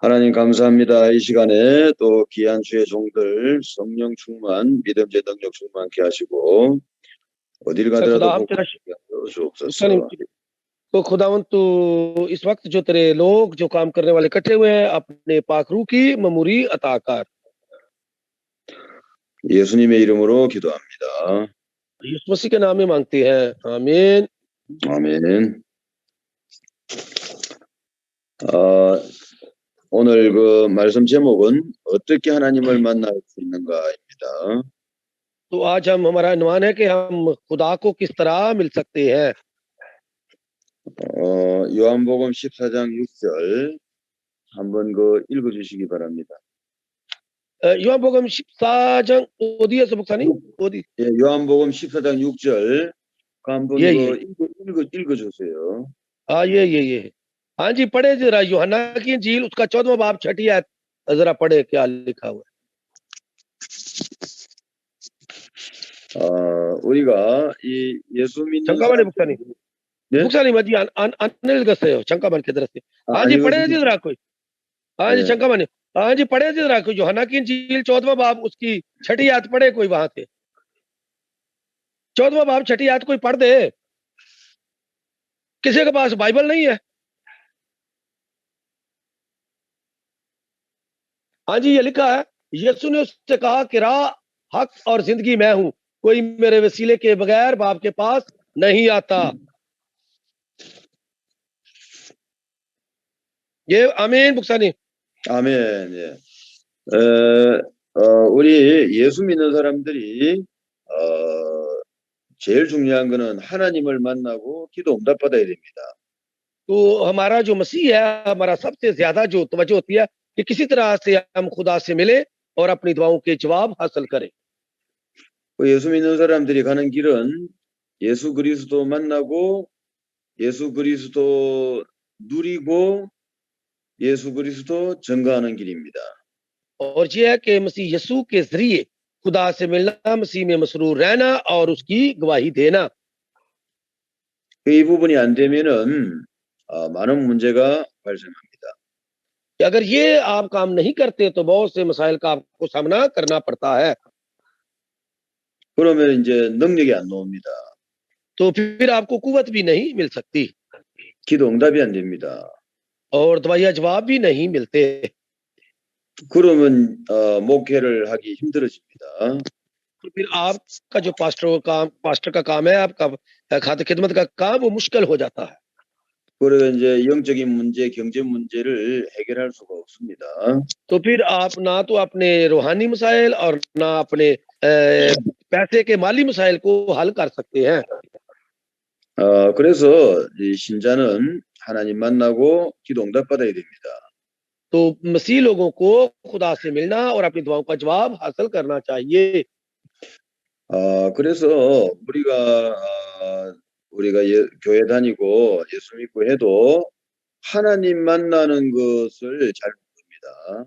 하나님 감사합니다. 이 시간에 또 귀한 주의 종들 성령 충만, 믿음의 능력 충만케 하시고 어딜 सर खुदा 가더라도 हम तेरा 복되게 하여 मुक्तानिम 주옵소서. तो खुदावन तू इस वक्त जो तेरे लोग जो काम करने वाले इकट्ठे हुए हैं अपने पाखरू की ममूरी अता कर। 예수님의 이름으로 기도합니다. यीशु मसीह के नाम में मांगते हैं, आमीन। 아멘. 오늘 그 말씀 제목은 어떻게 하나님을 만날 수 있는가입니다. तो आज हमारा अनुमान है कि हम खुदा को किस तरह मिल सकते हैं। 요한복음 14장 6절 한번 그 읽어주시기 바랍니다. 요한복음 14장 어디에서 목사님? 어디? 예, 요한복음 14장 6절 한번 예, 그 읽어주세요. ये। हाँ जी, पढ़े जरा यूहन्ना की इंजील उसका 14वां बाब 6ठी आयत जरा पढ़े क्या लिखा हुआ है। 우리가 이 예수 믿는 잠깐만요, 목사님. 네? 목사님 아직 안 읽었어요. 잠깐만 기다렸어요. हाँ जी, पढ़े जरा कोई। हाँ जी, 잠깐만요. हाँ जी, पढ़े जरा कोई यूहन्ना की इंजील 14वां बाब उसकी 6ठी आयत पढ़े कोई वहां से। 14वां बाब 6ठी आयत कोई पढ़ दे। किसी के पास बाइबल नहीं है? हाँ जी, ये लिखा है, यीशु ने उससे कहा कि राह, हक और जिंदगी मैं हूं, कोई मेरे वसीले के बगैर बाप के पास नहीं आता। ये आमीन 목사님. 아멘. 예. 우리 예수 믿는 사람들이 제일 중요한 거는 하나님을 만나고 기도 응답 받아야 됩니다. तो हमारा जो मसीह है, हमारा सबसे ज्यादा जो तवज्जो होती है कि किसी तरह से हम खुदा से मिले और अपनी दुआओं के जवाब हासिल करें। 예수 믿는 사람들이 가는 길은 예수 그리스도 만나고 예수 그리스도 누리고 예수 그리스도 증거하는 길입니다. और ये है कि मसीह यीशु के जरिए खुदा से मिलना, मसीह में मसरूर रहना और उसकी गवाही देना। 이 부분이 안 되면은 많은 문제가 발생합니다. कि अगर ये आप काम नहीं करते तो बहुत से मसाइल का आपको सामना करना पड़ता है। 그러면 이제 능력이 안 나옵니다. तो फिर आपको कुव्वत भी नहीं मिल सकती 기도 응답이 안 됩니다. और दवाइयाँ जवाब भी नहीं मिलते। 그러면 목회를 하기 힘들어집니다. तो फिर आपका जो पास्टर का काम है, आपका खाते खिदमत का काम वो मुश्किल हो जाता है। 그러다 이제 영적인 문제, 경제 문제를 해결할 수가 없습니다. तो फिर आप ना तो अपने रूहानी मसाइल और ना अपने पैसे के माली मसाइल को हल कर सकते हैं। 그래서 이 신자는 하나님 만나고 기도 응답 받아야 됩니다. तो मसीह लोगों को खुदा से मिलना और अपनी दुआओं का जवाब हासिल करना चाहिए। 그래서 우리가 교회 다니고 예수 믿고 해도 하나님 만나는 것을 잘 모릅니다.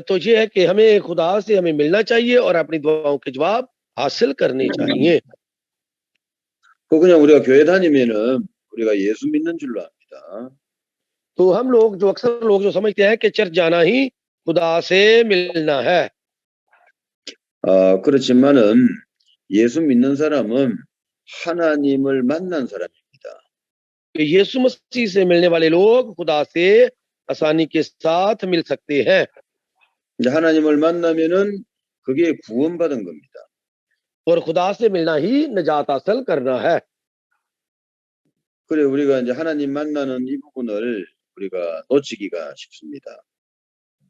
तो ये है कि हमें खुदा से हमें मिलना चाहिए और अपनी दुआओं के जवाब हासिल करने चाहिए। 그냥 우리가 교회 다니면은 우리가 예수 믿는 줄로 압니다. तो हम लोग जो अक्सर लोग जो समझते हैं कि चर्च जाना ही खुदा से मिलना है। 그렇지만은 예수 믿는 사람은 하나님을 만난 사람입니다. यीशु मसीह से मिलने वाले लोग खुदा से आसानी के साथ मिल सकते हैं। 이제 하나님을 만나면은 그게 구원받은 겁니다. और खुदा से मिलना ही निजात हासिल करना है। 그래 우리가 이제 하나님 만나는 이 부분을 우리가 놓치기가 쉽습니다.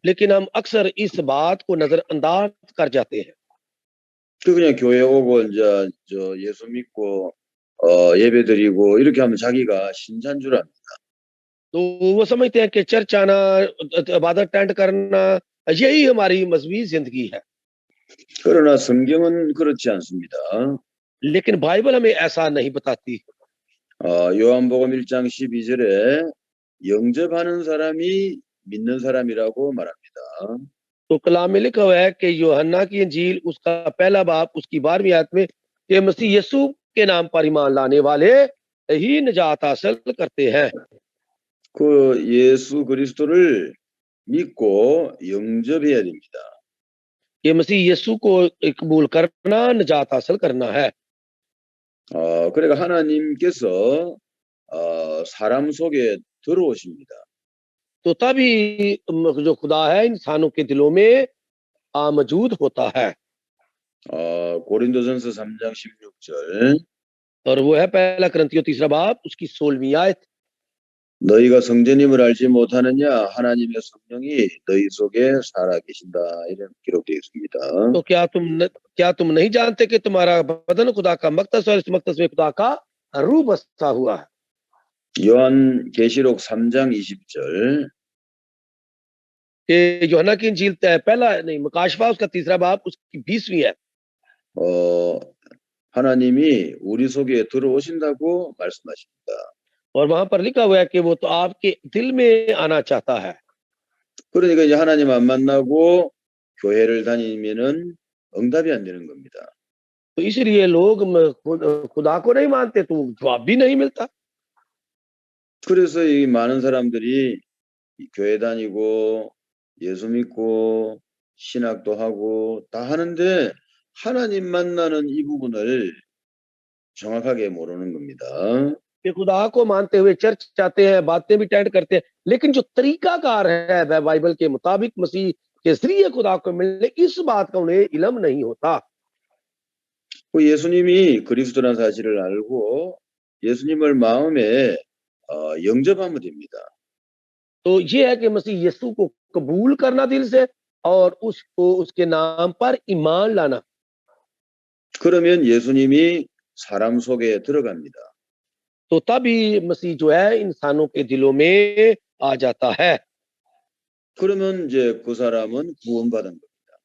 लेकिन हम अक्सर इस बात को नजरअंदाज कर जाते हैं। 그냥 교회 오고 이제 저 예수 믿고 예배드리고 이렇게 하면 자기가 신자인 줄 압니다. तो वो समझते हैं कि चर्च आना, इबादत अटेंड करना यही हमारी मजहबी जिंदगी है। 그러나 성경은 그렇지 않습니다. लेकिन बाइबल हमें ऐसा नहीं बताती। 요한복음 1장 12절에 영접하는 사람이 믿는 사람이라고 말합니다. तो कलाम में लिखा हुआ है कि यूहन्ना की इंजील उसका पहला बाब उसकी 12वीं आयत में कि मसीह यीशु के नाम पर ईमान लाने वाले ही निजात हासिल करते हैं। 그 예수 그리스도를 믿고 영접해야 됩니다. ये मसीह यीशु को कबूल करना निजात हासिल करना है। 그러니까 하나님께서 사람 속에 들어오십니다. तो तभी जो खुदा है इंसानों के दिलों में मौजूद होता है। 고린도전서 3장 16절 और वो है पहला करंथियों 3 बाब उसकी 16वीं आयत। 너희가 성전임을 알지 못하느냐 하나님의 성령이 너희 속에 살아 계신다 이런 기록되어 있습니다. तो क्या तुम नहीं जानते कि तुम्हारा बदन खुदा का मकदस और इस मकदस में खुदा का रूह बसा हुआ है। 요한계시록 3장 20절 कि यूहन्ना की इंजील पहला नहीं मुकाशफा उसका 3 बाब उसकी 20वीं है। 하나님이 우리 속에 들어오신다고 말씀하십니다. और वहां पर लिखा हुआ है कि वो तो आपके दिल में आना चाहता है। 그러니까 이제 하나님 안 만나고 교회를 다니면은 응답이 안 되는 겁니다. तो इसलिए लोग खुदा को नहीं मानते तो जवाब भी नहीं मिलता। 그래서 이 많은 사람들이 교회 다니고 예수 믿고 신학도 하고 다 하는데 하나님 만나는 이 부분을 정확하게 모르는 겁니다. कि खुदा को मानते हुए चर्च जाते हैं, बातें भी अटेंड करते हैं, लेकिन जो तरीकाकार है बाइबल के मुताबिक मसीह के जरिए खुदा को मिलने, इस बात का उन्हें इल्म नहीं होता। 그 예수님이 그리스도라는 사실을 알고 예수님을 마음에 영접하면 됩니다. तो ये है कि मसीह यीशु को कबूल करना दिल से और उसको उसके नाम पर ईमान लाना। 그러면 예수님이 사람 속에 들어갑니다. तो तभी मसीह जो है इंसानों के दिलों में आ जाता है। 그러면 이제 그 사람은 구원받은 겁니다.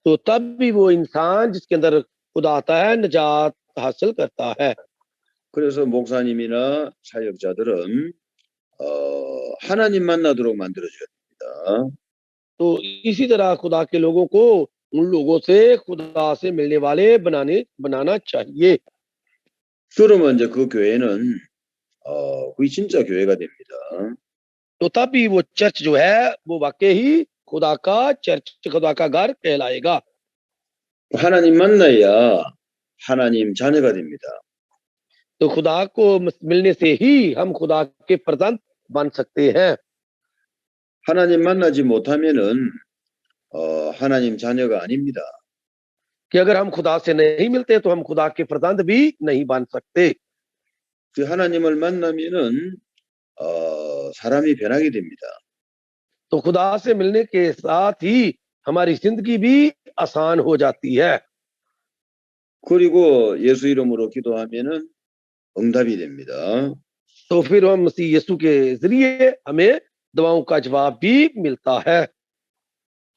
तो तभी वो इंसान जिसके अंदर खुदा आता है निजात हासिल करता है। 그래서 목사님이나 사역자들은 하나님 만나도록 만들어줘야 됩니다. तो इसी तरह खुदा के लोगों को उन लोगों से खुदा से मिलने वाले बनाना चाहिए। 그러면 이제 그 교회는 그게 진짜 교회가 됩니다. तो तभी वो चर्च जो है वो वाकई ही खुदा का चर्च, खुदा का घर कहलाएगा। 하나님 만나야 하나님 자녀가 됩니다. तो खुदा को मिलने से ही हम खुदा के फर्जंद बन सकते हैं। 하나님 만나지 못하면은 하나님 자녀가 아닙니다. कि अगर हम खुदा से नहीं मिलते तो हम खुदा के फर्जंद भी नहीं बन सकते। 그 하나님을 만나면은 사람이 변하게 됩니다. तो खुदा से मिलने के साथ ही हमारी जिंदगी भी आसान हो जाती है। 그리고 예수 이름으로 기도하면은 응답이 됩니다. तो फिर हम मसीह यीशु के जरिए हमें दुआओं का जवाब भी मिलता है।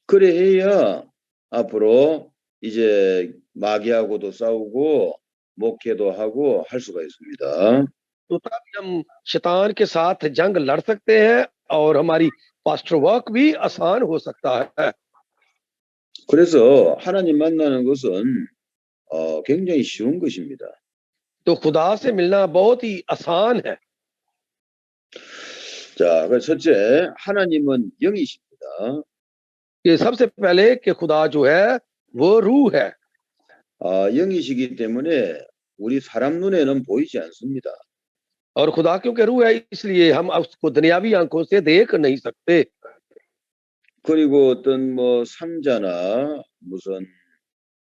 그래야 앞으로 이제 마귀하고도 싸우고 목회도 하고 할 수가 있습니다. तो तभी हम शैतान के साथ जंग लड़ सकते हैं और हमारी पास्टर वर्क भी आसान हो सकता है। 그래서 하나님 만나는 것은 굉장히 쉬운 것입니다. तो खुदा से मिलना बहुत ही आसान है। 자, 그 첫째, 하나님은 영이십니다. कि सबसे पहले कि खुदा जो है वो रूह है। 영이시기 때문에 우리 사람 눈에는 보이지 않습니다. और खुदा क्योंकि रूह है इसलिए हम उसको दुनियावी आंखों से देख नहीं सकते। 그리고 어떤 뭐 상자나 무슨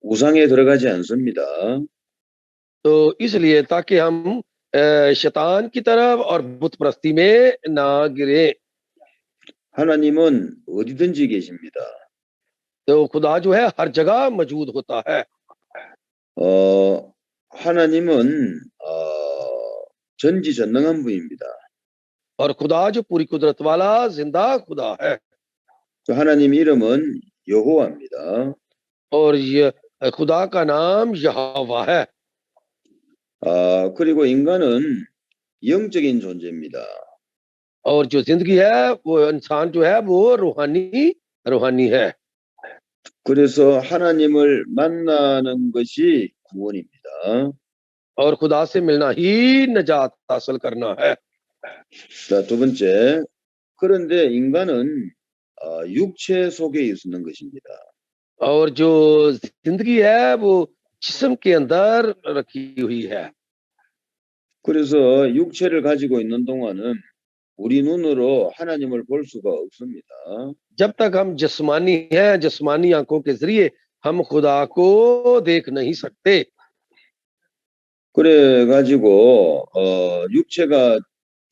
우상에 들어가지 않습니다. तो इसलिए ताकि हम शैतान की तरफ और बुत परस्ती में ना गिरे। 하나님은 어디든지 계십니다. तो खुदा जो है हर जगह मौजूद होता है। 하나님은 전지전능한 분입니다. और खुदा जो पूरी कुदरत वाला जिंदा खुदा है। 그 하나님 이름은 여호와입니다. और ये खुदा का नाम यहोवा है। 그리고 인간은 영적인 존재입니다. और जो जिंदगी है वो इंसान जो है वो रूहानी है। 그래서 하나님을 만나는 것이 구원입니다. और खुदा से मिलना ही निजात हासिल करना है। 자, 두 번째. 그런데 인간은 육체 속에 있는 것입니다. और जो जिंदगी है वो जिस्म के अंदर रखी हुई है। 그래서 육체를 가지고 있는 동안은 우리 눈으로 하나님을 볼 수가 없습니다. जब तक हम जिस्मानी हैं, जिस्मानी आंखों के जरिए हम खुदा को देख नहीं सकते। 그래 가지고 육체가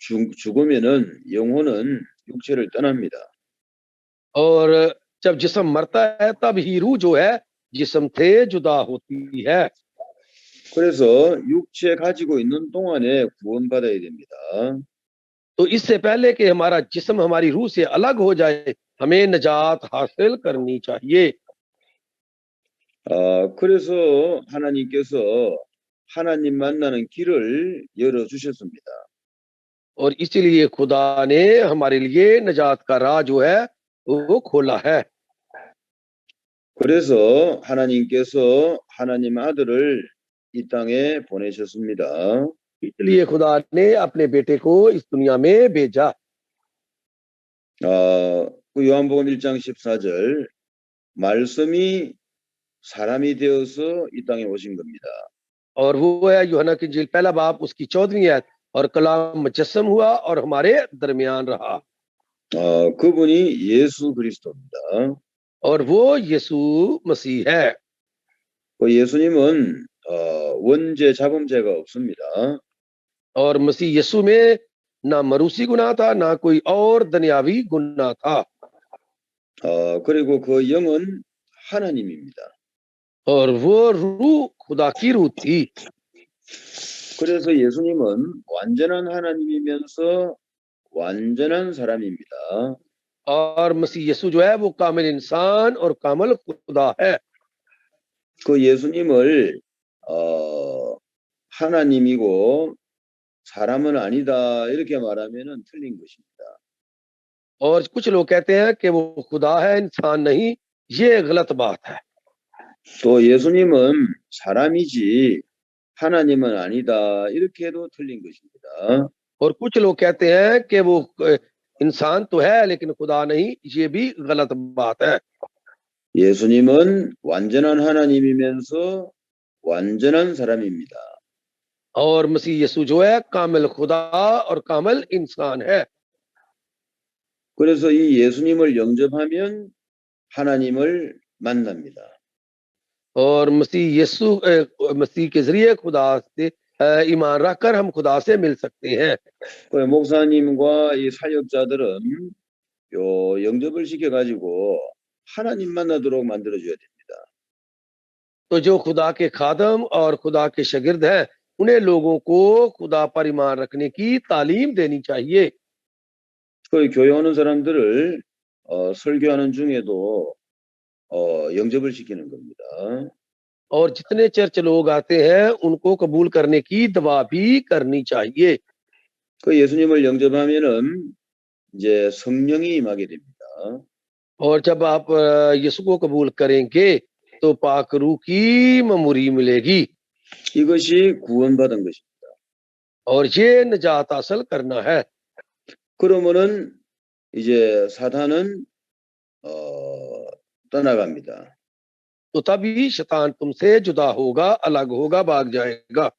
죽으면은 영혼은 육체를 떠납니다. और जब जिस्म मरता है तब ही रूह जो है जिस्म से जुदा होती है। 그래서 육체 가지고 있는 동안에 구원받아야 됩니다. तो इससे पहले कि हमारा जिस्म हमारी रूह से अलग हो जाए, हमें निजात हासिल करनी चाहिए। 그래서 하나님께서 하나님 만나는 길을 열어 주셨습니다. और इसीलिए खुदा ने हमारे लिए निजात का राह जो है वो खोला है। 그래서 하나님께서 하나님 아들을 이 땅에 보내셨습니다. इसलिए खुदा ने अपने बेटे को इस दुनिया में भेजा। 그 요한복음 1장 14절 말씀이 사람이 되어서 이 땅에 오신 겁니다. और वो है यूहन्ना की इंजील पहला बाब उसकी 14वीं आयत, और कलाम मुजस्सम हुआ और हमारे दरमियान रहा। 그분이 예수 그리스도입니다. और वो यीशु मसीह है। 그 예수님은 원죄 잡음죄가 없습니다. और मसीह यीशु में ना मरूसी गुनाह था, ना कोई और दुनियावी गुनाह था। 그리고 그 영은 하나님입니다. और वो रूह खुदा की रूह थी। 그래서 예수님은 완전한 하나님이면서 완전한 사람입니다. और मसीह यीशु जो है वो कामिल इंसान और कामिल खुदा है। 그 예수님을 하나님이고 사람은 아니다 이렇게 말하면은 틀린 것입니다. और कुछ लोग कहते हैं कि वो खुदा है इंसान नहीं, ये गलत बात है। 또 예수님은 사람이지 하나님은 아니다 이렇게도 틀린 것입니다. और कुछ लोग कहते हैं कि वो इंसान तो है लेकिन खुदा नहीं, ये भी गलत बात है। 예수님은 완전한 하나님이면서 완전한 사람입니다. और मसीह यीशु जो है कामिल खुदा और कामिल इंसान है। 그래서 이 예수님을 영접하면 하나님을 만납니다. और मसीह के जरिए खुदा से ईमान रखकर हम खुदा से मिल सकते हैं। 그 목사님과 이 사역자들은 요 영접을 시켜가지고 하나님 만나도록 만들어줘야 됩니다. तो जो खुदा के खादम और खुदा के शागिर्द हैं, उन्हें लोगों को खुदा पर ईमान रखने की तालीम देनी चाहिए। 그 교회 오는 사람들을 설교하는 중에도 영접을 시키는 겁니다. और जितने चर्च लोग आते हैं उनको कबूल करने की दुआ भी करनी चाहिए। 그 예수님을 영접하면은 이제 성령이 임하게 됩니다. और जब आप यीशु को कबूल करेंगे तो पाक रूह की ममूरी मिलेगी। 이것이 구원받은 것입니다. और ये निजात हासिल करना है। 그러면은 이제 사탄은 떠나갑니다. तो तभी शैतान तुमसे जुदा होगा, अलग होगा, भाग जाएगा।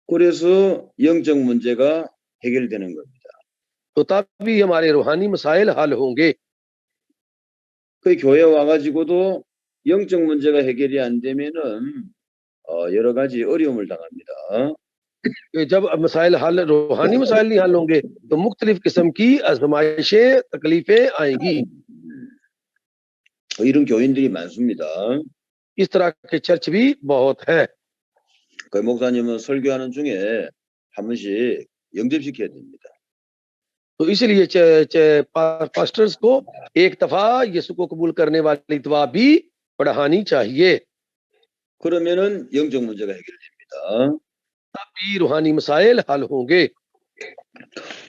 그래서 영적 문제가 해결되는 겁니다. तो तभी हमारे रूहानी मसाइल हल होंगे। 그 교회 와가지고도 영적 문제가 해결이 안 되면은 여러 가지 어려움을 당합니다. जब मसाइल हल रूहानी मसाइल नहीं हल होंगे तो मुख्तलिफ किस्म की आजमाइशें तकलीफें आएंगी। 이런 교인들이 많습니다. इस तरह के चर्च भी बहुत है। 그 목사님은 설교하는 중에 한 번씩 영접시켜야 됩니다. तो इसलिए पास्टर्स को एक दफा यीशु को कबूल करने वाली दुआ भी पढ़ानी चाहिए। 그러면은 영적 문제가 해결됩니다. तभी रूहानी मसाइल हल होंगे।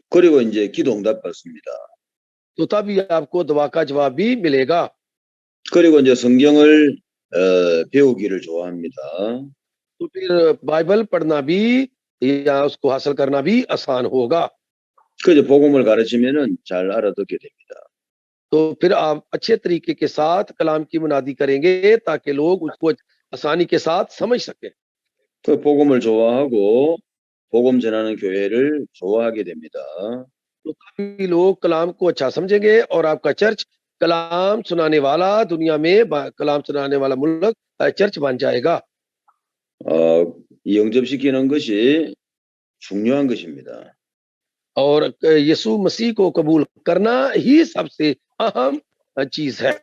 그리고 이제 기도 응답 받습니다. तो तभी आपको दुआ का जवाब भी मिलेगा। 그리고 이제 성경을 배우기를 좋아합니다. तो फिर बाइबल पढ़ना भी या उसको हासिल करना भी आसान होगा। 그 이제 복음을 가르치면은 잘 알아듣게 됩니다. तो फिर आप अच्छे तरीके के साथ कलाम की मुनादी करेंगे ताकि लोग उसको आसानी के साथ समझ सकें। 그 복음을 좋아하고 복음 전하는 교회를 좋아하게 됩니다. तो तभी लोग कलाम को अच्छा समझेंगे और आपका चर्च कलाम सुनाने वाला दुनिया में कलाम सुनाने वाला मुल्क चर्च बन जाएगा। 영접시키는 것이 중요한 것입니다. और यीशु मसीह को कबूल करना ही सबसे अहम चीज है।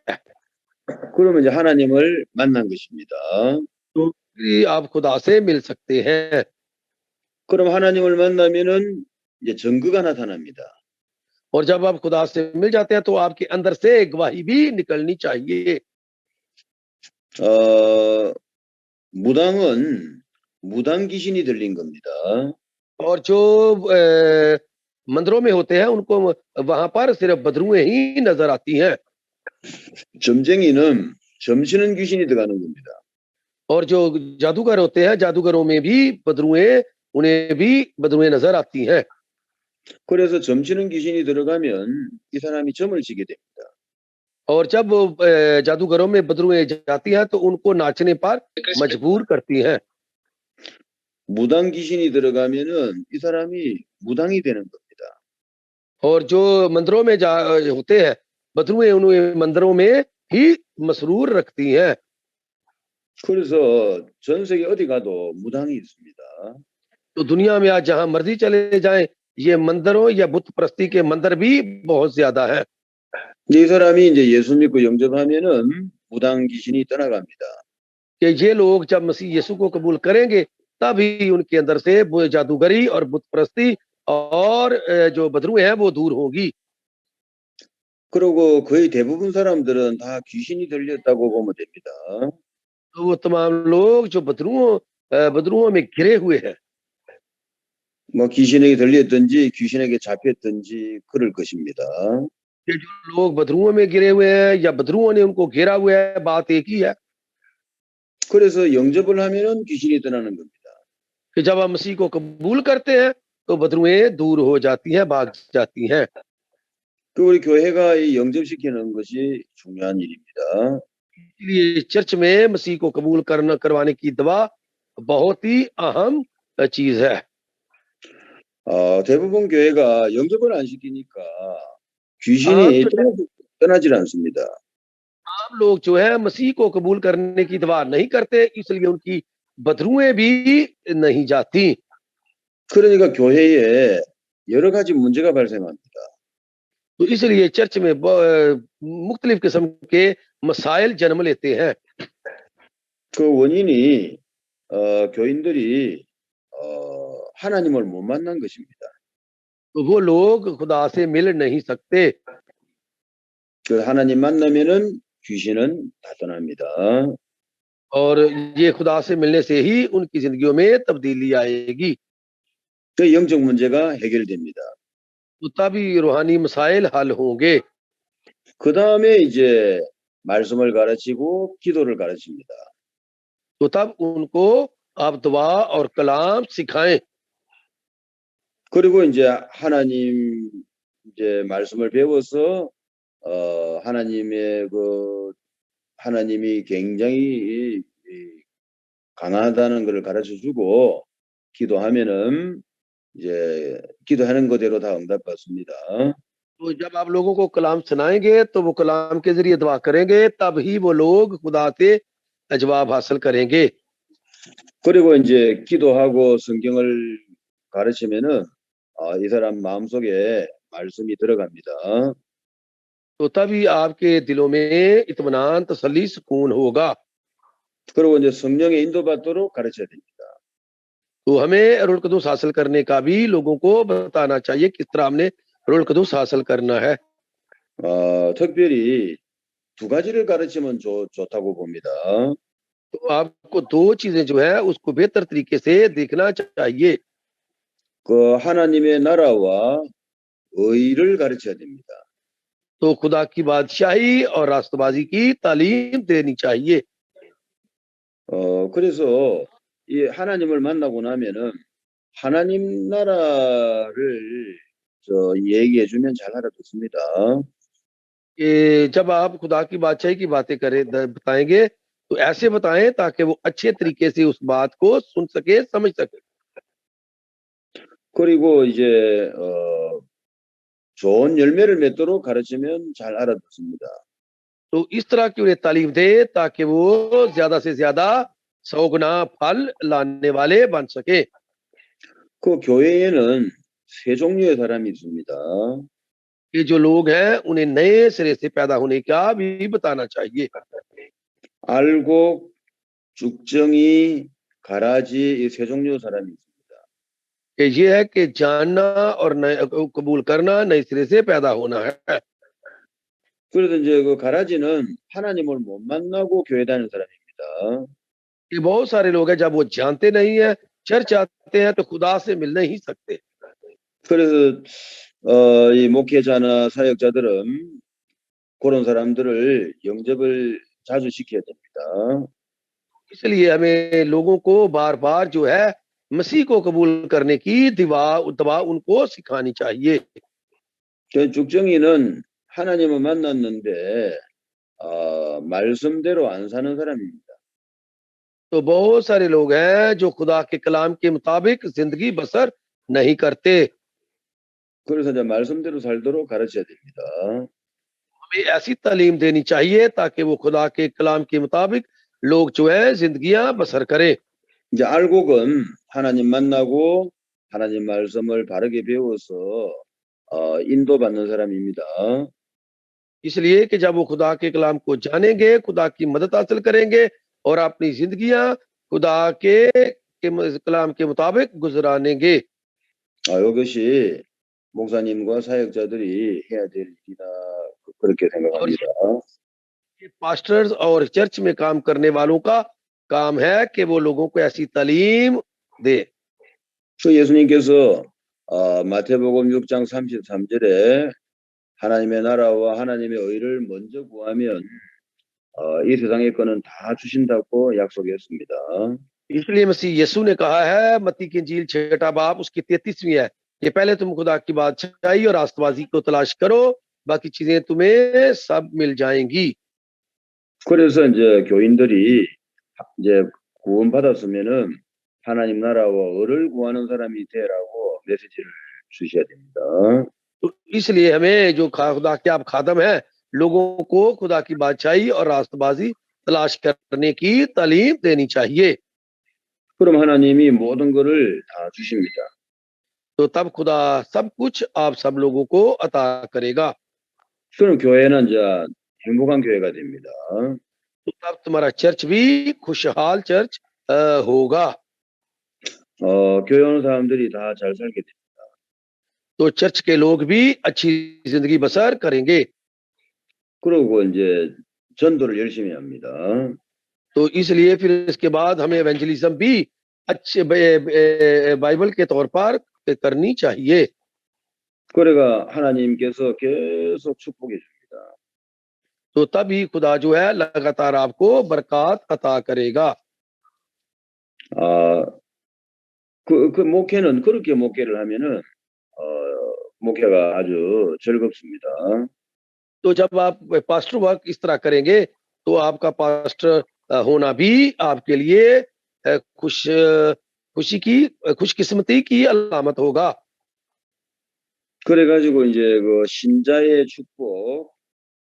그러면 이제 하나님을 만난 것입니다. तो फिर आप खुदा से मिल सकते हैं। 그럼 하나님을 만나면은 이제 증거가 나타납니다. और जब आप खुदा से मिल जाते हैं तो आपके अंदर से गवाही भी निकलनी चाहिए। 무당은 무당 귀신이 들린 겁니다. और जो मंदिरों में होते हैं उनको वहां पर सिर्फ बदरुएं ही नजर आती हैं। 점쟁이는 점치는 귀신이 들어가는 겁니다. और जो जादूगर होते हैं जादूगरों में भी बदरुएं उन्हें भी बदरुएं नजर आती हैं। 그래서 점치는 귀신이 들어가면 이 사람이 점을 치게 됩니다. और जब जादूगरों में बदरुएं जाती हैं तो उनको नाचने पर मजबूर करती हैं। 무당 귀신이 들어가면은 이 사람이 무당이 되는 겁니다. और जो मंदिरों में होते हैं बदरुएं उन्हें मंदिरों में ही मसरूर रखती हैं। 그래서 전 세계 어디 가도 무당이 있습니다. तो दुनिया में आज जहां मर्जी चले जाएं ये मंदिरों या बुत प्रस्ती के मंदिर भी बहुत ज्यादा है। 이 사람이 이제 예수 믿고 영접하면은 무당 귀신이 떠나갑니다. कि ये लोग जब मसीह यीशु को कबूल करेंगे तभी उनके अंदर से वो जादूगरी और बुत प्रस्ती और जो बदरुएं हैं वो दूर होगी। 그리고 거의 대부분 사람들은 다 귀신이 들렸다고 보면 됩니다. तो वो तमाम लोग जो बदरुओं में घिरे हुए हैं 뭐 귀신에게 들렸든지 귀신에게 잡혔든지 그럴 것입니다. कि जो लोग बदरुओं में घिरे हुए हैं या बदरुओं ने उनको घेरा हुआ है बात एक ही है 그래서 영접을 하면은 귀신이 떠나는 겁니다. कि जब हम मसीह को कबूल करते हैं तो बदरुएं दूर हो जाती हैं भाग जाती हैं। 그 우리 교회가 이 영접시키는 것이 중요한 일입니다. इसलिए चर्च में मसीह को कबूल करवाने की दुआ बहुत ही अहम चीज है। 대부분 교회가 영접을 안 시키니까 귀신이 떠나질 않습니다. आम लोग जो है मसीह को कबूल करने की दुआ नहीं करते इसलिए उनकी बदरुएं भी नहीं जाती। 그러니까 교회에 여러 가지 문제가 발생합니다. तो इसलिए चर्च में मुख्तलिफ किस्म के मसाइल जन्म लेते हैं। 그 원인이 교인들이 하나님을 못 만난 것입니다. तो वो लोग खुदा से मिल नहीं सकते। 그 하나님 만나면은 귀신은 다 떠납니다. और ये खुदा से मिलने से ही उनकी जिंदगियों में तब्दीली आएगी। 그 영적 문제가 해결됩니다. तो तभी रूहानी मसाइल हल होंगे। 그 다음에 이제 말씀을 가르치고 기도를 가르칩니다. तो तब उनको आप दुआ और कलाम सिखाएं। 그리고 이제 하나님 이제 말씀을 배워서 하나님이 굉장히 강하다는 것을 가르쳐 주고 기도하면은 이제 기도하는 거대로 다 응답받습니다. तो जब आप लोगों को कलाम सुनाएंगे तो वो कलाम के जरिए दुआ करेंगे तब ही वो लोग खुदा से जवाब हासिल करेंगे। 그리고 이제 기도하고 성경을 가르치면은 이 사람 마음속에 말씀이 들어갑니다. तो तभी आपके दिलों में इत्मीनान तसल्ली सुकून होगा। 그리고 이제 성령의 인도받도록 가르쳐야 됩니다. तो हमें रुल कुदूस हासिल करने का भी लोगों को बताना चाहिए किस तरह हमने रुल कुदूस हासिल करना है। 특별히 두 가지를 가르치면 좋다고 봅니다. तो आपको दो चीजें जो है उसको बेहतर तरीके से देखना चाहिए। 그 하나님의 나라와 의를 가르쳐야 됩니다. तो खुदा की बादशाही और रास्तबाजी की तालीम देनी चाहिए। 그래서 이 하나님을 만나고 나면은 하나님 나라를 얘기해 주면 잘 알아듣습니다. कि जब आप खुदा की बादशाही की बातें करें बताएंगे तो ऐसे बताएं ताकि वो अच्छे तरीके से उस बात को सुन सके, समझ सके। 그리고 이제 좋은 열매를 맺도록 가르치면 잘 알아듣습니다. तो इस तरह की उन्हें तालीम दे ताकि वो ज्यादा से ज्यादा 100 गुना फल लाने वाले बन सके। 그 교회에는 세 종류의 사람이 있습니다. ये जो लोग हैं उन्हें नए सिरे से पैदा होने का भी बताना चाहिए। 알곡, 죽정이, 가라지 이 세 종류의 사람이 있습니다. कि ये है कि जानना और नए कबूल करना, नए सिरे से पैदा होना है। 그래서 이제 그 가라지는 하나님을 못 만나고 교회 다니는 사람입니다. कि बहुत सारे लोग हैं जब वो जानते नहीं है, चर्च आते हैं तो खुदा से मिल नहीं सकते। 그래서 이 목회자나 사역자들은 그런 사람들을 영접을 자주 시켜야 됩니다. इसलिए हमें लोगों को बार बार जो है मसीह को कबूल करने की दवा उनको सिखानी चाहिए। 그 죽정이는 하나님을 만났는데 말씀대로 안 사는 사람입니다. तो बहुत सारे लोग हैं जो खुदा के कलाम के मुताबिक जिंदगी बसर नहीं करते। 그래서 이제 말씀대로 살도록 가르쳐야 됩니다. हमें ऐसी तालीम देनी चाहिए ताकि वो खुदा के कलाम के मुताबिक लोग जो है जिंदगियां बसर करें। 이제 알곡은 하나님 만나고 하나님 말씀을 바르게 배워서 인도받는 사람입니다. इसलिए कि जब वो खुदा के कलाम को जानेंगे, खुदा की मदद हासिल करेंगे और अपनी जिंदगियां खुदा के कलाम के मुताबिक गुजरानेंगे। 이것이 목사님과 사역자들이 해야 될 일이다 그렇게 और 생각합니다. ये पास्टर्स और चर्च में काम करने वालों का काम है कि वो लोगों को ऐसी तालीम दे। 그 예수님께서 마태복음 6장 33절에 하나님의 나라와 하나님의 의를 먼저 구하면 이 세상의 것은 다 주신다고 약속했습니다. इसलिए मसीह यीशु ने कहा है, मत्ती की इंजील 6 बाब उसकी 33वीं है कि पहले तुम खुदा की बादशाही और रास्तबाजी को तलाश करो, बाकी चीजें तुम्हें सब मिल जाएंगी। 그래서 이제 교인들이 이제 구원받았으면은 하나님 나라와 의를 구하는 사람이 되라고 메시지를 주셔야 됩니다. तो इसलिए हमें जो खुदा के आप खादम हैं, लोगों को खुदा की बादशाही और रास्तबाजी तलाश करने की तालीम देनी चाहिए। 그럼 하나님이 모든 것을 다 주십니다. तो तब खुदा सब कुछ आप सब लोगों को अता करेगा। 그럼 교회는 이제 행복한 교회가 됩니다. तो तब तुम्हारा चर्च भी खुशहाल चर्च होगा। 교회 오는 사람들이 다 잘 살게 됩니다. तो चर्च के लोग भी अच्छी जिंदगी बसर करेंगे। 그리고 이제 전도를 열심히 합니다. तो इसलिए फिर इसके बाद हमें एवेंजलिज्म भी अच्छे बाइबल के तौर पर करनी चाहिए। 그래가 하나님께서 계속 축복해 줍니다. तो तभी खुदा जो है लगातार आपको बरकत अता करेगा। 그 목회는 그렇게 목회를 하면은 목회가 아주 즐겁습니다. तो जब आप पास्टर वर्क इस तरह करेंगे तो आपका पास्टर होना भी आपके लिए खुशकिस्मती की अलामत होगा। 그래가지고 이제 그 신자의 축복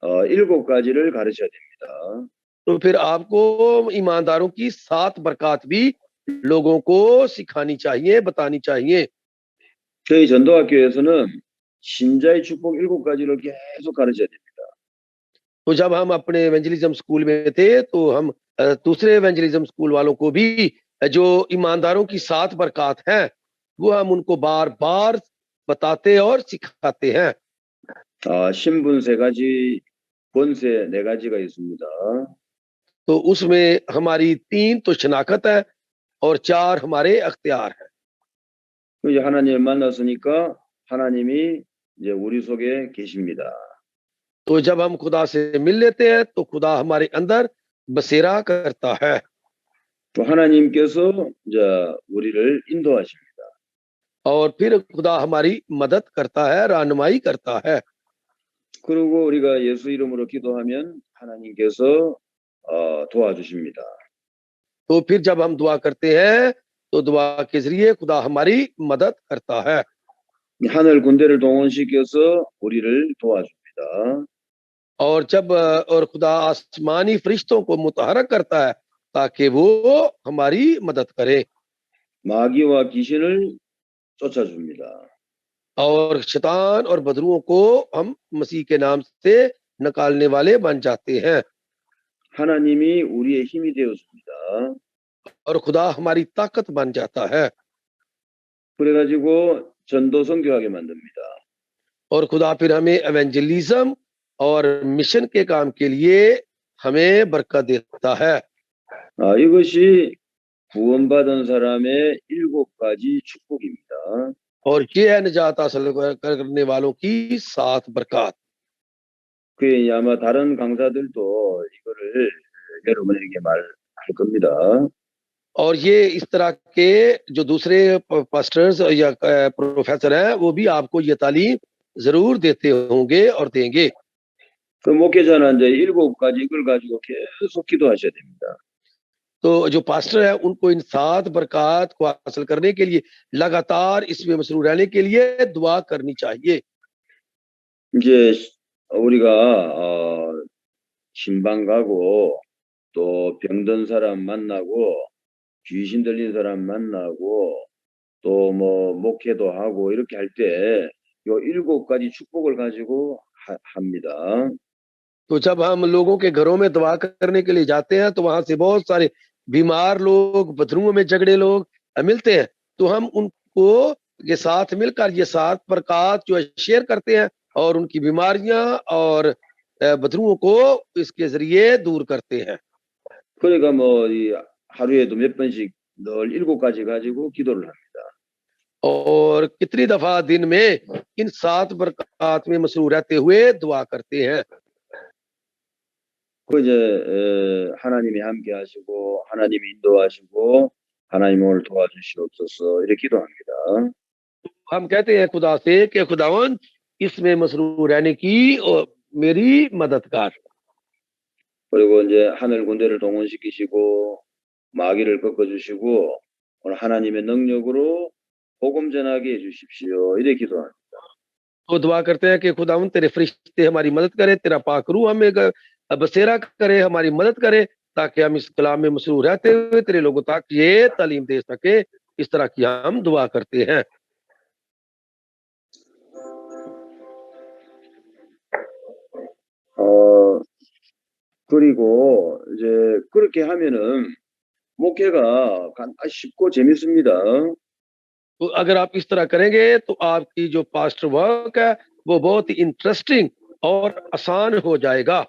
7가지를 가르쳐야 됩니다. तो फिर आपको ईमानदारों की 7 बरकत भी लोगों को सिखानी चाहिए, बतानी चाहिए। 저희 전도학교에서는 신자의 축복 7가지를 계속 가르쳐야 됩니다. तो जब हम अपने एवेंजलिज्म स्कूल में थे तो हम दूसरे एवेंजलिज्म स्कूल वालों को भी जो ईमानदारों की 7 बरकत हैं वो हम उनको बार बार बताते और सिखाते हैं। 신분 3가지, 권세 4가지가 있습니다. तो उसमें हमारी 3 तो शनाखत है और 4 हमारे अख्तियार हैं। 이제 하나님을 만났으니까 하나님이 이제 우리 속에 계십니다. तो जब हम खुदा से मिल लेते हैं तो खुदा हमारे अंदर बसेरा करता है। 또 하나님께서 이제 우리를 인도하십니다. और फिर खुदा हमारी मदद करता है, रहनुमाई करता है। 그리고 우리가 예수 이름으로 기도하면 하나님께서 도와주십니다. तो फिर जब हम दुआ करते हैं तो दुआ के जरिए खुदा हमारी मदद करता है 하늘 군대를 동원시켜서 우리를 도와줍니다. और जब और खुदा आसमानी फरिश्तों को मुतहरक करता है ताकि वो हमारी मदद करे 마귀와 귀신을 쫓아줍니다. और शैतान और बदरुओं को हम मसीह के नाम से निकालने वाले बन जाते हैं 하나님이 우리의 힘이 되어줍니다. और खुदा हमारी ताकत बन जाता है 그래가지고 전도 선교하게 만듭니다. और खुदा फिर हमें एवेंजलिज्म और मिशन के काम के लिए हमें बरकत देता है 이것이 구원받은 사람의 7가지 축복입니다. और ये है निजात हासिल करने वालों की 7 बरकत 그게 아마 다른 강사들도 이거를 여러분에게 말할 겁니다. और ये इस तरह के जो दूसरे पास्टर्स या प्रोफेसर हैं वो भी आपको ये तालीम जरूर देते होंगे और देंगे 그 목회자는 이제 7가지 이걸 가지고 계속 기도하셔야 됩니다. तो जो पास्टर है उनको इन 7 बरकत को हासिल करने के लिए लगातार इसमें मसरूर रहने के लिए दुआ करनी चाहिए 이제 우리가 신방 가고 또 병든 사람 만나고 귀신 들린 사람 만나고 또 뭐 목회도 하고 이렇게 할 때 요 7가지 축복을 가지고 합니다. तो जब हम लोगों के घरों में दुआ करने के लिए जाते हैं तो वहां से बहुत सारे बीमार लोग बदरुओं में झगड़े लोग मिलते हैं तो हम उनको के साथ मिलकर ये 7 बरकत जो है शेयर करते हैं और उनकी बीमारियां और बदरुओं को इसके जरिए दूर करते हैं 그러니까 뭐 이 하루에도 몇 번씩 늘 7가지 가지고 기도를 합니다. और कितनी दफा दिन में इन 7 बरकत में मसरूर रहते हुए दुआ करते हैं 그 이제 하나님이 함께 하시고 하나님이 인도하시고 하나님 오늘 도와주시옵소서 이렇게 기도합니다. हम कहते हैं खुदा से कि खुदावन इसमें मसरूर रहने की और मेरी मददगार 그리고 이제 하늘 군대를 동원시키시고 마귀를 꺾어주시고 오늘 하나님의 능력으로 복음 전하게 해주십시오. 이렇게 기도합니다. तो दुआ करते हैं कि खुदावन तेरे फरिश्ते हमारी मदद करे तेरा पाक रूह हमें बसेरा करे हमारी मदद करे ताकि हम इस कलाम में मसरूर रहते हुए तेरे लोगों तक ये तालीम दे सके इस तरह की हम दुआ करते हैं 그리고 이제 그렇게 하면은 목회가 쉽고 재밌습니다. तो अगर आप इस तरह करेंगे तो आपकी जो पास्टर वर्क है वो बहुत ही इंटरेस्टिंग और आसान हो जाएगा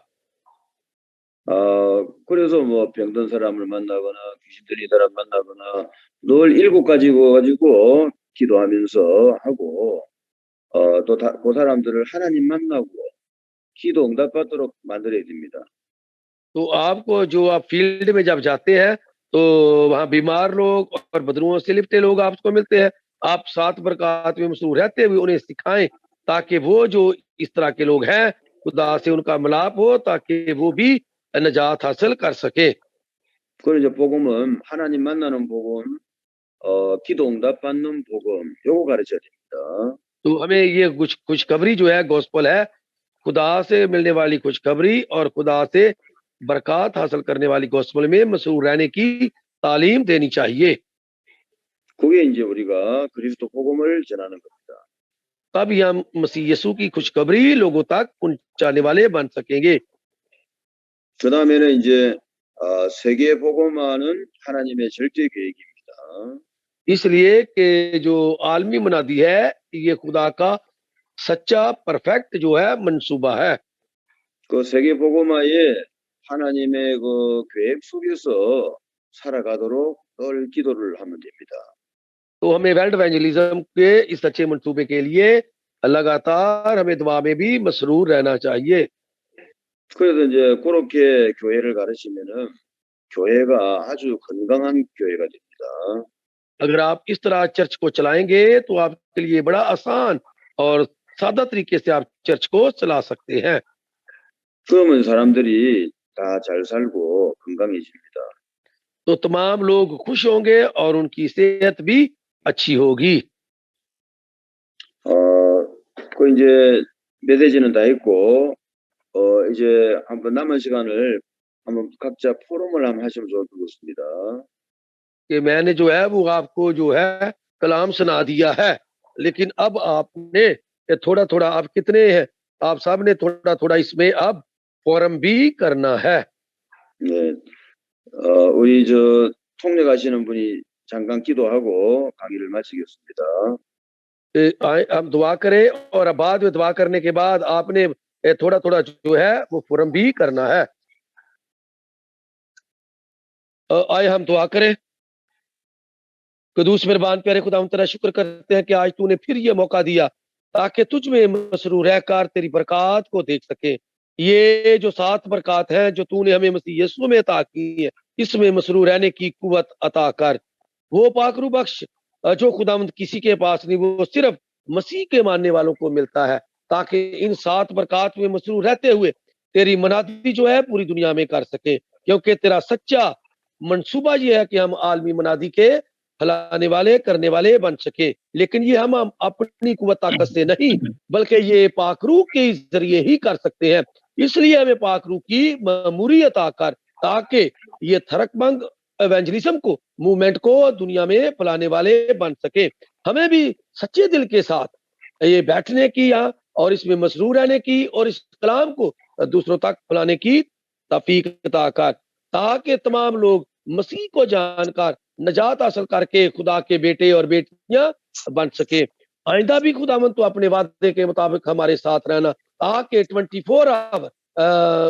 그래서 뭐 병든 사람을 만나거나 귀신 들린 사람 만나거나 늘 7가지 가지고 기도하면서 하고 또 그 사람들을 하나님 만나고 기도 응답받도록 만들어야 됩니다. तो आपको जो आप फील्ड में जब जाते हैं तो वहाँ बीमार लोग और बदरुओं से लिपटे लोग आपको मिलते हैं आप 7 बरकत में मसरूर रहते हुए उन्हें सिखाएं ताकि वो जो इस तरह के लोग हैं खुदा से उनका मिलाप हो ताकि वो भी नजात हासिल कर सके 그리고 이제 복음은 하나님 만나는 복음, 기도 응답 받는 복음, 요거 가르쳐야 됩니다. तो हमें ये खुशखबरी जो है गॉस्पेल है खुदा से मिलने वाली खुशखबरी और खुदा से बरकत हासिल करने वाली गॉस्पेल में मसरूर रहने की तालीम देनी चाहिए 그게 이제 우리가 그리스도 복음을 전하는 겁니다. तभी हम मसीह यीशु की खुशखबरी लोगों तक पहुंचाने वाले बन सकेंगे 그 다음에는 이제 세계 복음화는 하나님의 절대 계획입니다. इसलिए कि जो आलमी मुनादी है ये खुदा का सच्चा परफेक्ट जो है मंसूबा है 그 세계 복음화에 하나님의 그 계획 속에서 살아가도록 늘 기도를 하면 됩니다. तो हमें वर्ल्ड एवेंजलिज्म के इस सच्चे मंसूबे के लिए लगातार हमें दुआ में भी मसरूर रहना चाहिए 그래서 이제 그렇게 교회를 가르치면은 교회가 아주 건강한 교회가 됩니다. अगर आप इस तरह चर्च को चलाएंगे तो आपके लिए बड़ा आसान और सादा तरीके से आप चर्च को चला सकते हैं। 그러면 사람들이 다 잘 살고 건강해집니다. तो तमाम लोग खुश होंगे और उनकी सेहत भी अच्छी होगी। 어, 그 이제 메시지는 다 했고, 이제 한번 남은 시간을 한번 각자 포럼을 한번 하시면 좋을 것 같습니다. कि मैंने जो है वो आपको जो है कलाम सुना दिया है, लेकिन अब आपने थोड़ा थोड़ा, आप कितने हैं, आप सब ने थोड़ा थोड़ा इसमें अब फोरम भी करना है। 네, 우리 통역하시는 분이 잠깐 기도하고 강의를 마치겠습니다. आए हम दुआ करें और अब बाद में दुआ करने के बाद आपने थोड़ा थोड़ा जो है वो फोरम भी करना है। आए हम दुआ करें। कदूस मेहरबान प्यारे खुदा, हम तेरा शुक्र करते हैं कि आज तूने फिर ये मौका दिया ताकि तुझ में मसरूर रहकर तेरी बरकत को देख सके। ये जो 7 बरकत हैं जो तूने हमें मसीह यीशु में अता की है, इसमें मसरूर रहने की कुव्वत अता कर। वो पाकरू बख्श जो खुदावंद किसी के पास नहीं, वो सिर्फ मसीह के मानने वालों को मिलता है, ताकि इन 7 बरकत में मसरूर रहते हुए तेरी मनादी जो है पूरी दुनिया में कर सके, क्योंकि तेरा सच्चा मंसूबा ये है कि हम आलमी मनादी के फैलाने वाले करने वाले बन सके। लेकिन ये हम अपनी कुव्वत ताकत से नहीं, बल्कि ये पाकरू के जरिए ही कर सकते हैं। इसलिए हमें पाकरू की ममूरियत आकर, ताकि ये थरकमंद एवेंजलिज्म को, मूवमेंट को दुनिया में फैलाने वाले बन सके। हमें भी सच्चे दिल के साथ ये बैठने की या और इसमें मसरूर रहने की और इस कलाम को दूसरों तक फैलाने की तौफीक अता कर, ताकि तमाम लोग मसीह को जानकर नजात हासिल करके खुदा के बेटे और बेटियां बन सके। आइंदा भी खुदावंद तो अपने वादे के मुताबिक हमारे साथ रहना, ताकि 24 आवर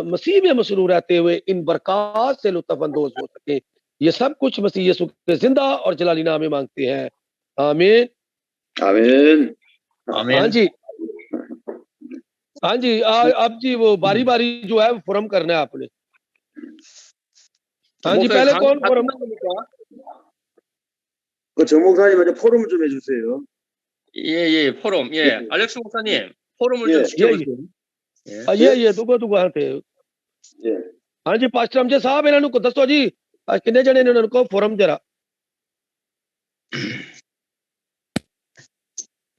मसीह में मसरूर रहते हुए इन बरकत से लुत्फानंदोज हो सके। ये सब कुछ मसीह यीशु के जिंदा और जलाली नाम में मांगते हैं, आमीन। 아멘. हाँ आमीन। जी, हाँ जी। अब जी वो बारी बारी जो है फोरम करना है आपने। हाँ जी, 목사님 पहले 강의 कौन 다 फोरम? 끝났습니까? 그 전문가님 먼저 포럼 좀 해주세요. 예, 포럼. 예, 알렉스 목사님, 포럼을 예, 좀 ये 시켜보세요. ये दुगो दुगो हाँ थे। 예. हाँ जी, पास्टर अमजद साहब इन्हों को दसो जी, आज किन्ने जने ने उनको फोरम जरा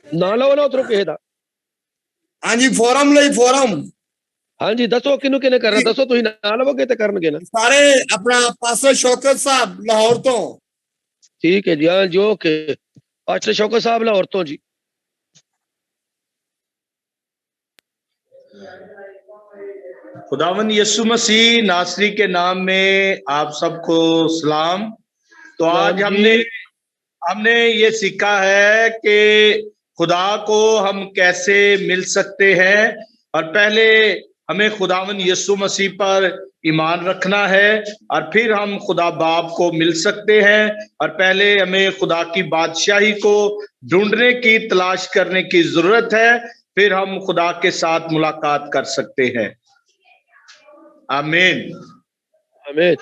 ना लो ना उतरो किसे दा। हाँ जी फोरम ਲਈ फोरम हाँ जी, दसो किन्नू किन्ने करना, दसो तुसी ना लवोगे ते करनगे ना। ਸਾਰੇ ਆਪਣਾ ਪਾਸਟਰ ਸ਼ੌਕਤ ਸਾਹਿਬ ਲਾਹੌਰ ਤੋਂ ठीक है जी, हाँ जी, ओके। पास्टर शौकत साहब लाहौर तो जी। खुदावन यीशु मसीह नासरी के नाम में आप सबको सलाम। तो आज सलाम जी। हमने ये सीखा है कि खुदा को हम कैसे मिल सकते हैं, और पहले हमें खुदावन यीशु मसीह पर ईमान रखना है और फिर हम खुदा बाप को मिल सकते हैं। और पहले हमें खुदा की बादशाही को ढूंढने की तलाश करने की जरूरत है, फिर हम खुदा के साथ मुलाकात कर सकते हैं। आमीन। आमीन।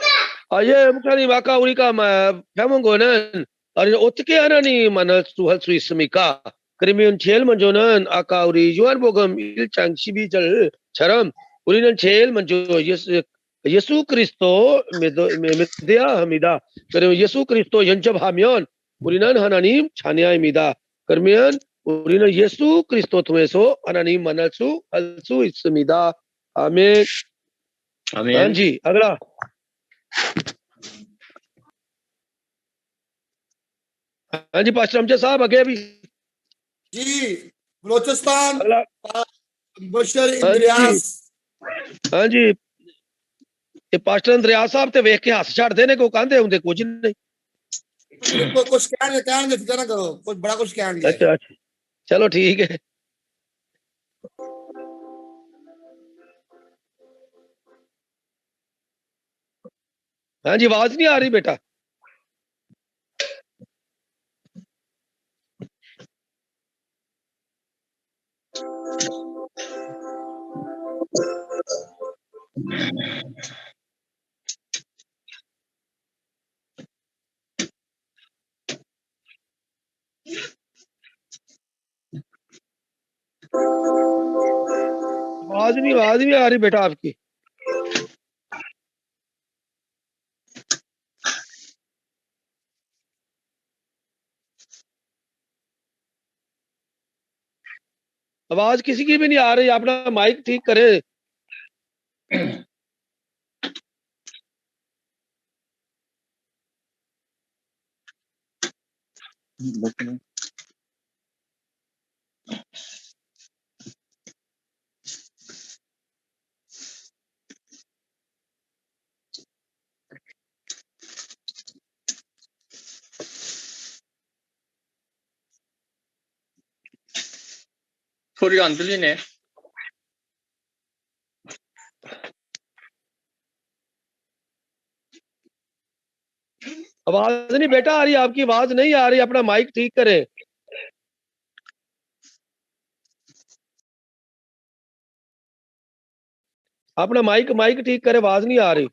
ये मुखानी वाका उरी का फेमंगोनन और ओतके अननी मन सुहल सुइसमिका क्रिमियन छेल मंजोनन आका उरी जुआन बोगम इल चांगशिबी जल छरम उरीनन छेल मंजो येसु क्रिस्तो मेदिया हमिदा करियो येसु क्रिस्तो यंजब हामियन उरीनन हनानीम छानिया मिदा करमियन उरीनन येसु क्रिस्तो तुमेसो हनानीम मनसु अलसु इसमिदा। आमीन। हाँ आमीन। जी, अगला। हाँ जी, पास्टर अमजद साहब आगे भी। जी बलोचिस्तान अगला। बशर हाँ जी, इंद्रियास हाँ जी। ये पास्टर इंद्रियास साहब ते वेख के हस छड़ देने को कहंदे हुंदे कुछ नहीं। कुछ कहने फिक्र ना करो, कुछ बड़ा कुछ कहेंगे। अच्छा अच्छा, चलो ठीक है। हाँ जी, आवाज नहीं आ रही बेटा। आवाज नहीं आ रही बेटा आपकी। आवाज किसी की भी नहीं आ रही, अपना माइक ठीक करे। 소리가 안 들리네. आवाज नहीं बेटा आ रही, आपकी आवाज नहीं आ रही, अपना माइक ठीक करे। अपना माइक ठीक करे, आवाज नहीं आ रही।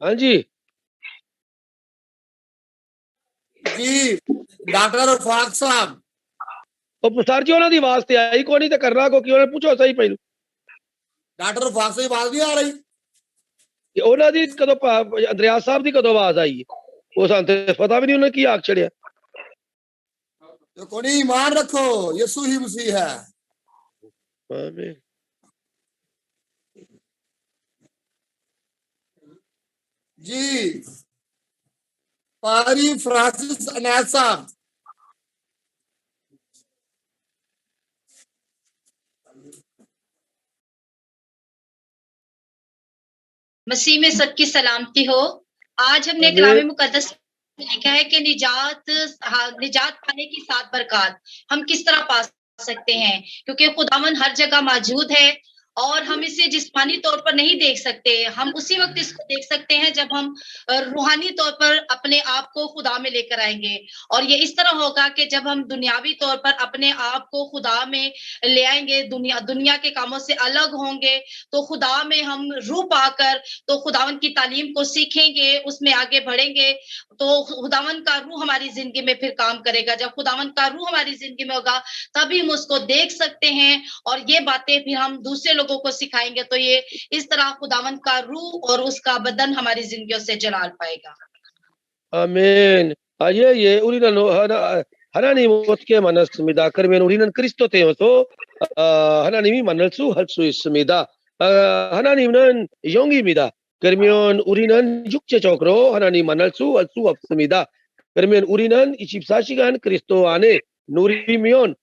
हाँ जी जी डॉक्टर रफाक साहब तो सर जी उन्होंने आवाज ते आई को नहीं, तो करना को क्यों, पूछो सही पहलू डॉक्टर रफाक से आवाज नहीं आ रही। उन्होंने कदों अंद्रयास साहब की कदों आवाज आई है, वो सानू ते पता भी नहीं उन्हें की आख छड़िया। तो कोई नहीं, ईमान रखो, यीशु ही मसीह है। आमीन। जी पादरी फ्रांसिस अनाथ साहब। मसीह में सबकी सलामती हो। आज हमने आमीन। कलाम मुकद्दस में लिखा है कि निजात पाने की 7 बरकत हम किस तरह पा सकते हैं, क्योंकि खुदावन हर जगह मौजूद है और हम इसे जिस्मानी तौर पर नहीं देख सकते। हम उसी वक्त इसको देख सकते हैं जब हम रूहानी तौर पर अपने आप को खुदा में लेकर आएंगे। और ये इस तरह होगा कि जब हम दुनियावी तौर पर अपने आप को खुदा में ले आएंगे, दुनिया के कामों से अलग होंगे, तो खुदा में हम रूह पाकर तो खुदावन की तालीम को सीखेंगे, उसमें आगे बढ़ेंगे, तो खुदावन का रूह हमारी जिंदगी में फिर काम करेगा। जब खुदावन का रूह हमारी जिंदगी में होगा तभी हम उसको देख सकते हैं और ये बातें फिर हम दूसरे लोगों को सिखाएंगे। तो ये इस तरह खुदावन का रूह और उसका बदन हमारी जिंदगियों से जलाल पाएगा। 아멘. 예, 우리는 하나님 어떻게 만났습니다. 그러면 우리는 그리스도 되어서 하나님이 만날 수 할 수 있습니다. 하나님은 영입니다. 그러면 우리는 육체적으로 하나님 만날 수 할 수 없습니다. 그러면 우리는 24시간 그리스도 안에 누리면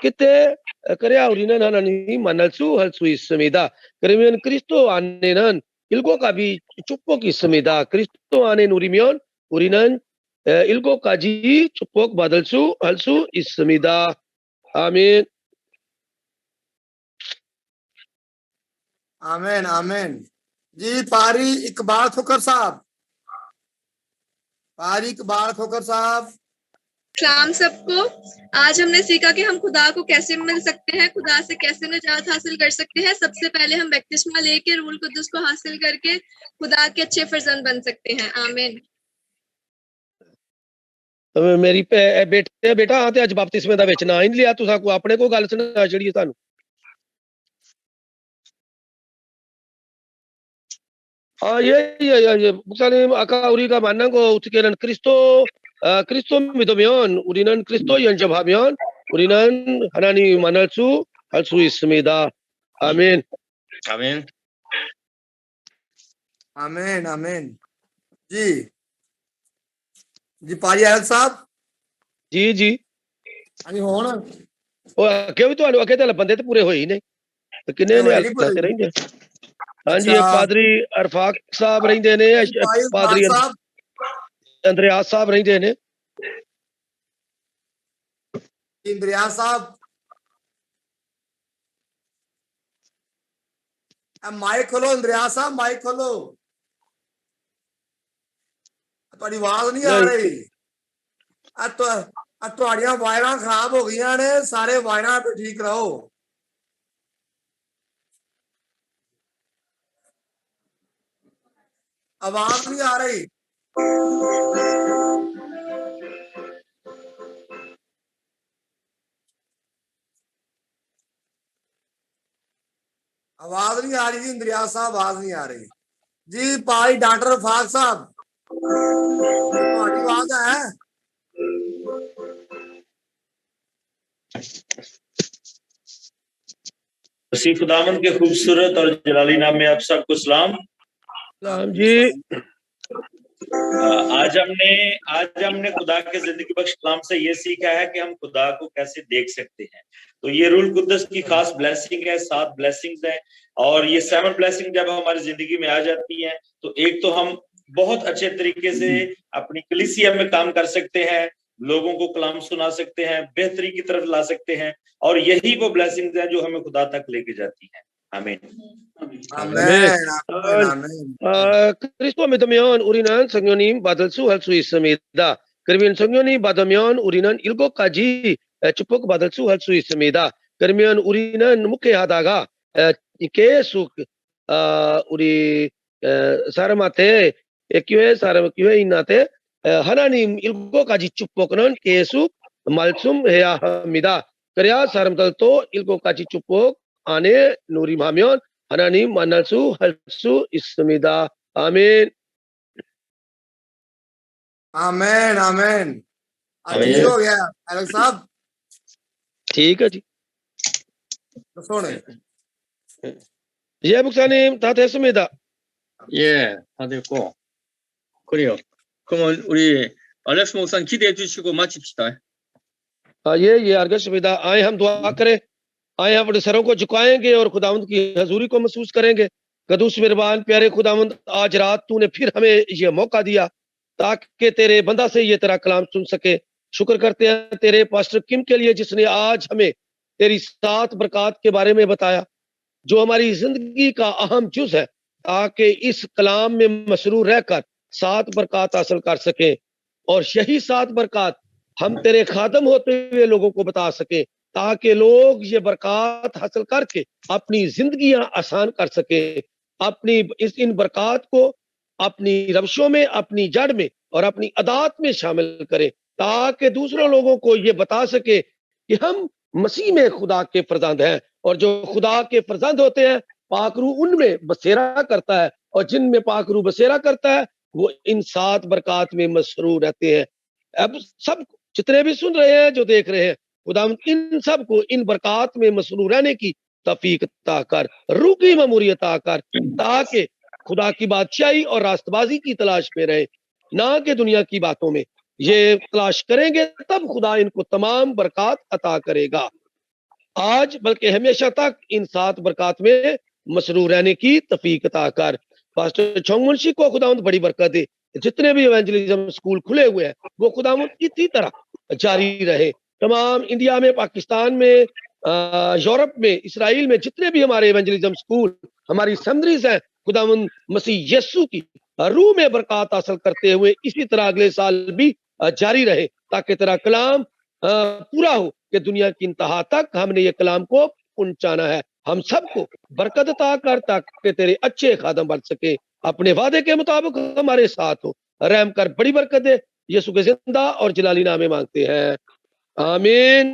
그때 그래야 우리는 하나님이 만날 수 할 수 있습니다. 그러면 그리스도 안에는 7가지 축복이 있습니다. 그리스도 안에 누리면 우리는 7가지 축복 받을 수 할 수 있습니다. 아멘. आमीन आमीन। जी पारी इकबाल खोकर साहब। पारी इकबाल खोकर साहब। सलाम सबको। आज हमने सीखा कि हम खुदा को कैसे मिल सकते हैं, खुदा से कैसे निजात हासिल कर सकते हैं। सबसे पहले हम बपतिस्मा लेके रूल कुद्दुस को हासिल करके खुदा के अच्छे फर्जंद बन सकते हैं। आमीन। मेरी बेटा हाँ ते अज बपतिस्मे दा विच ना ही लिया, तुसा को अपने को गल सुना छड़ी सानू। ये 목사님 아까 우리가 만난 거 어떻게는 그리스도 믿으면 우리는 그리스도 연접하면 우리는 하나님 만날 수 할 수 있습니다. 아멘. 아멘. आमीन आमीन। जी जी पारी आयल साहब। जी ਹਾਂਜੀ ਹੁਣ ਉਹ ਅੱਗੇ ਵੀ ਤੁਹਾਨੂੰ ਅੱਗੇ ਤਾਂ ਬੰਦੇ ਤੇ ਪੂਰੇ ਹੋਏ ਹੀ ਨੇ, ਕਿੰਨੇ ਨੇ ਹਾਲ ਤੇ ਰਹਿੰਦੇ। ਹਾਂਜੀ ਇਹ ਪਾਦਰੀ ਅਰਫਾਕ ਸਾਹਿਬ ਰਹਿੰਦੇ ਨੇ, ਪਾਦਰੀ ਅੰਦਰਿਆਸ ਸਾਹਿਬ ਰਹਿੰਦੇ ਨੇ। इंद्रिया साहब माइक खोलो, इंद्रिया साहब माइक खोलो। ਤੁਹਾਡੀ ਆਵਾਜ਼ ਨਹੀਂ ਆ ਰਹੀ ਤੁਹਾਡੀਆਂ ਵਾਇਰਾਂ ਖਰਾਬ ਹੋ ਗਈਆਂ ਨੇ ਸਾਰੇ ਵਾਇਰਾਂ ਤੇ ਠੀਕ ਰਹੋ आवाज नहीं आ रही आवाज नहीं आ रही जी इंद्रिया साहब आवाज नहीं आ रही जी भाई डॉक्टर रफाक साहब तुम्हारी आवाज है मसीह खुदावन के खूबसूरत और जलाली नाम में आप सबको सलाम। सलाम जी। आज हमने खुदा के जिंदगी बख्श कलाम से ये सीखा है कि हम खुदा को कैसे देख सकते हैं। तो ये रूल कुद्दस की खास ब्लेसिंग है, 7 ब्लेसिंग्स हैं और ये 7 ब्लेसिंग जब हमारी जिंदगी में आ जाती हैं तो एक तो हम बहुत अच्छे तरीके से अपनी कलीसिया में काम कर सकते हैं, लोगों को कलाम सुना सकते हैं, बेहतरी की तरफ ला सकते हैं और यही वो ब्लेसिंग्स हैं जो हमें खुदा तक लेके जाती हैं। आमीन। Kristo medamion urinan sangyonim badalsu halsu isamida. Kermian sangyoni badamion urinan ilgo kaji chupok badalsu halsu isamida. Kermian urinan muke hadaga ike suk uri saramate ekwe saramkwe inate hananim ilgo kaji chupoknon kesu malsum heya hamida. Karya saramtalto ilgo kaji chupok ane nuri mamion hananim manalsu halsu ismida. आमीन आमीन आमीन ठीक हो गया एलेक्स साहब ठीक है जी तो सुने 예 목사님 다 됐습니다. 예, 다 됐고. 그래요. 그러면 우리 알렉스 목사님 기대해 주시고 마칩시다. ये 알겠습니다. आए हम दुआ करें, आए हम अपने सरों को झुकाएंगे और खुदावंद की हजूरी को महसूस करेंगे। कदूस मेहरबान प्यारे खुदावंद, आज रात तूने फिर हमें ये मौका दिया ताकि तेरे बंदा से ये तेरा कलाम सुन सके। शुक्र करते हैं तेरे पास्टर किम के लिए जिसने आज हमें तेरी 7 बरकत के बारे में बताया जो हमारी जिंदगी का अहम जुज है, ताकि इस कलाम में मसरूर रहकर 7 बरकत हासिल कर सके और यही 7 बरकत हम तेरे खादम होते हुए लोगों को बता सके ताकि लोग ये बरकत हासिल करके अपनी जिंदगियां आसान कर सके। अपनी इन बरकत को अपनी रवशों में, अपनी जड़ में और अपनी अदात में शामिल करें ताकि दूसरों लोगों को ये बता सके कि हम मसीह में खुदा के फरजंद हैं और जो खुदा के फरजंद होते हैं पाकरू उनमें बसेरा करता है और जिनमें पाकरू बसेरा करता है वो इन 7 बरकत में मसरूर रहते हैं। अब सब जितने भी सुन रहे हैं, जो देख रहे हैं, खुदा इन सब को इन बरकत में मसरूर रहने की तौफीक अता कर, रूह की ममूरी अता कर ताकि खुदा की बादशाही और रास्तबाजी की तलाश में रहे, ना कि दुनिया की बातों में। ये तलाश करेंगे तब खुदा इनको तमाम बरकत अता करेगा, आज बल्कि हमेशा तक इन 7 बरकत में मसरूर रहने की तौफीक अता कर। पास्टर छोंग मुंशी को खुदावंद बड़ी बरकत दे। जितने भी इवेंजलिज्म स्कूल खुले हुए हैं वो खुदावंद इसी तरह जारी रहे। तमाम इंडिया में, पाकिस्तान में, यूरोप में, इसराइल में जितने भी हमारे इवेंजलिज्म स्कूल, हमारी सेमिनरीज हैं, खुदावंद मसीह यीशु की रूह में बरकत हासिल करते हुए इसी तरह अगले साल भी जारी रहे ताकि तेरा कलाम पूरा हो कि दुनिया की इंतहा तक हमने ये कलाम को पहुंचाना है। हम सबको बरकत अता कर ताकि तेरे अच्छे खादम बन सके। अपने वादे के मुताबिक हमारे साथ हो, रहम कर, बड़ी बरकत दे। यीशु के जिंदा और जलाली नाम में मांगते हैं, आमीन।